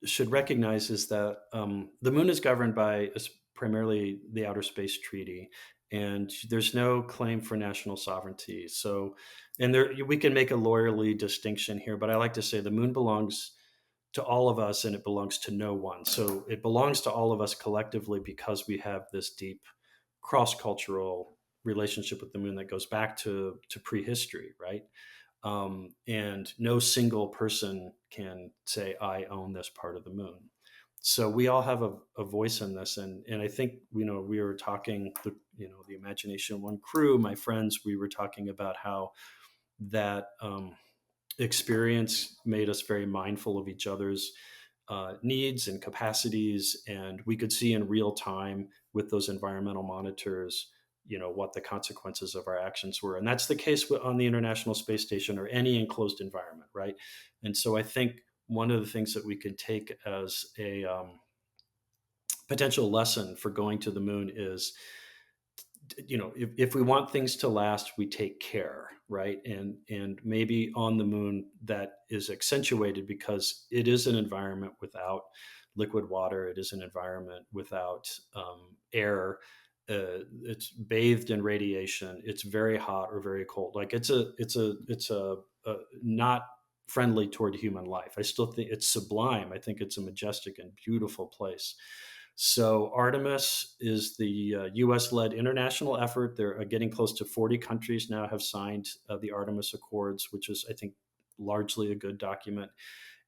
should recognize is that the moon is governed by primarily the Outer Space Treaty, and there's no claim for national sovereignty. So, and there we can make a lawyerly distinction here, but I like to say the moon belongs to all of us and it belongs to no one. So it belongs to all of us collectively because we have this deep cross-cultural relationship with the moon that goes back to prehistory, right? And no single person can say, I own this part of the moon. So we all have a voice in this. And I think, we were talking, the Imagination One crew, my friends, we were talking about how that experience made us very mindful of each other's needs and capacities. And we could see in real time with those environmental monitors, what the consequences of our actions were. And that's the case on the International Space Station or any enclosed environment, right? And so I think one of the things that we can take as a potential lesson for going to the moon is, if we want things to last, we take care, right? And maybe on the moon that is accentuated because it is an environment without liquid water. It is an environment without air. It's bathed in radiation. It's very hot or very cold. Like it's a not friendly toward human life. I still think it's sublime. I think it's a majestic and beautiful place. So Artemis is the U.S.-led international effort. They're getting close to 40 countries now have signed the Artemis Accords, which is, I think, largely a good document.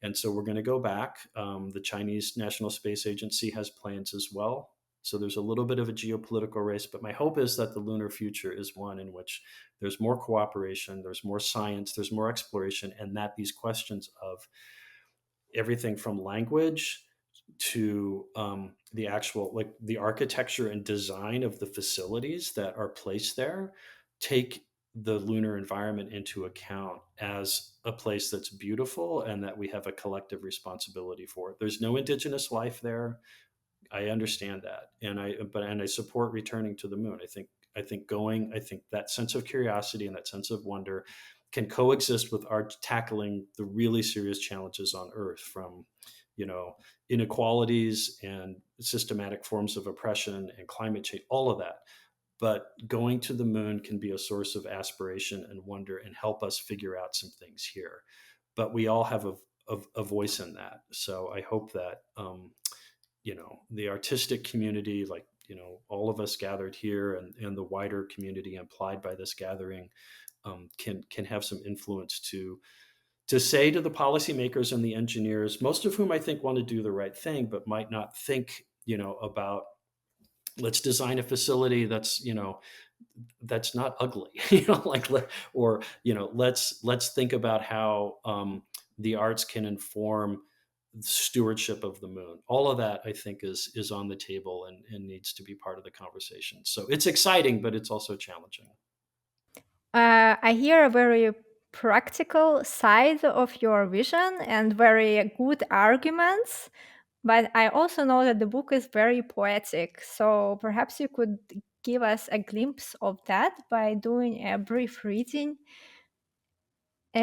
And so we're going to go back. The Chinese National Space Agency has plans as well. So there's a little bit of a geopolitical race, but my hope is that the lunar future is one in which there's more cooperation, there's more science, there's more exploration, and that these questions of everything from language to the actual, like the architecture and design of the facilities that are placed there, take the lunar environment into account as a place that's beautiful and that we have a collective responsibility for. There's no indigenous life there. I understand that, and I support returning to the moon. I think that sense of curiosity and that sense of wonder can coexist with our tackling the really serious challenges on Earth, from you know inequalities and systematic forms of oppression and climate change, all of that. But going to the moon can be a source of aspiration and wonder and help us figure out some things here. But we all have a voice in that. So I hope that the artistic community, like all of us gathered here, and the wider community implied by this gathering, can have some influence to say to the policymakers and the engineers, most of whom I think want to do the right thing, but might not think about, let's design a facility that's not ugly, like, or let's think about how the arts can inform stewardship of the moon. All of that, I think, is on the table and needs to be part of the conversation. So it's exciting, but it's also challenging. I hear a very practical side of your vision and very good arguments, but I also know that the book is very poetic. So perhaps you could give us a glimpse of that by doing a brief reading.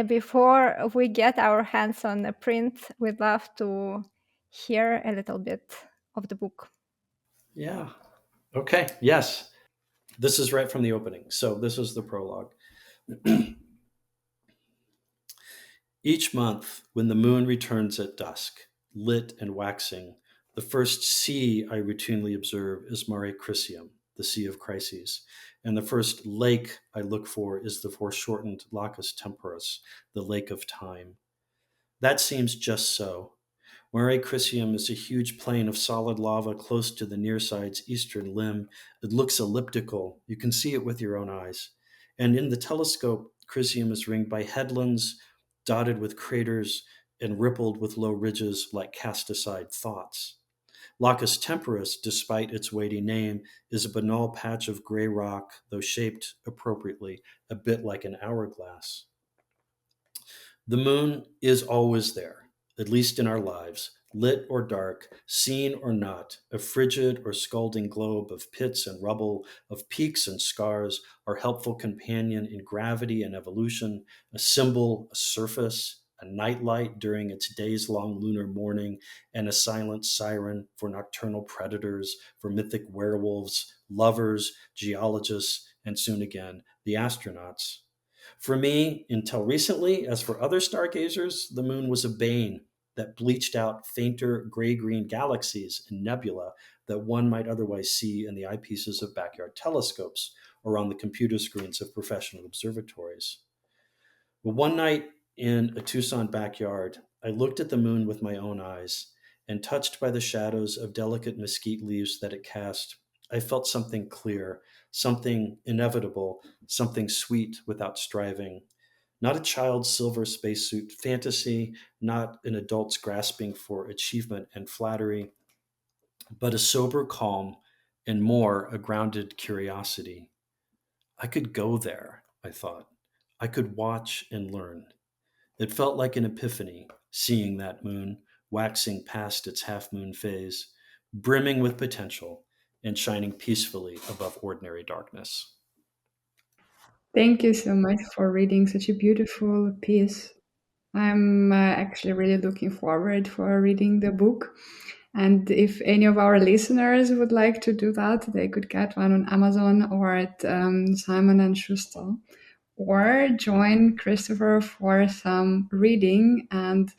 Before we get our hands on a print, we'd love to hear a little bit of the book. Yeah. Okay. Yes. This is right from the opening. So this is the prologue. Each month, when the moon returns at dusk, lit and waxing, the first sea I routinely observe is Mare Crisium, the Sea of Crises, and the first lake I look for is the foreshortened Lacus Temporis, the Lake of Time. That seems just so. Mare Crisium is a huge plain of solid lava close to the near side's eastern limb. It looks elliptical. You can see it with your own eyes. And in the telescope, Crisium is ringed by headlands, dotted with craters, and rippled with low ridges like cast aside thoughts. Lacus Temporis, despite its weighty name, is a banal patch of gray rock, though shaped appropriately, a bit like an hourglass. The moon is always there, at least in our lives, lit or dark, seen or not, a frigid or scalding globe of pits and rubble, of peaks and scars, our helpful companion in gravity and evolution, a symbol, a surface, a nightlight during its days-long lunar morning, and a silent siren for nocturnal predators, for mythic werewolves, lovers, geologists, and soon again, the astronauts. For me, until recently, as for other stargazers, the moon was a bane that bleached out fainter gray green galaxies and nebula that one might otherwise see in the eyepieces of backyard telescopes or on the computer screens of professional observatories. But one night in a Tucson backyard, I looked at the moon with my own eyes, and touched by the shadows of delicate mesquite leaves that it cast, I felt something clear, something inevitable, something sweet without striving. Not a child's silver spacesuit fantasy, not an adult's grasping for achievement and flattery, but a sober calm and more a grounded curiosity. I could go there, I thought. I could watch and learn. It felt like an epiphany, seeing that moon, waxing past its half moon phase, brimming with potential and shining peacefully above ordinary darkness. Thank you so much for reading such a beautiful piece. I'm actually really looking forward for reading the book. And if any of our listeners would like to do that, they could get one on Amazon or at Simon and Schuster, or join Christopher for some reading and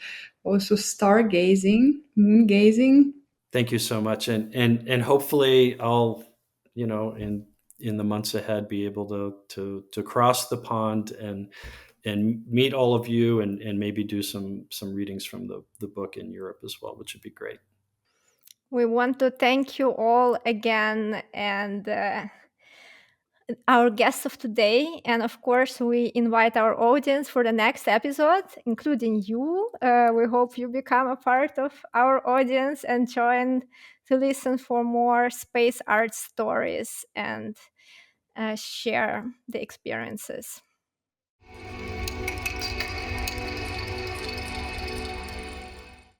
also stargazing, moon gazing. Thank you so much, and hopefully I'll, in the months ahead, be able to cross the pond and meet all of you, and maybe do some readings from the book in Europe as well, which would be great. We want to thank you all again, and our guest of today. And of course, we invite our audience for the next episode, including you. We hope you become a part of our audience and join to listen for more space art stories and share the experiences.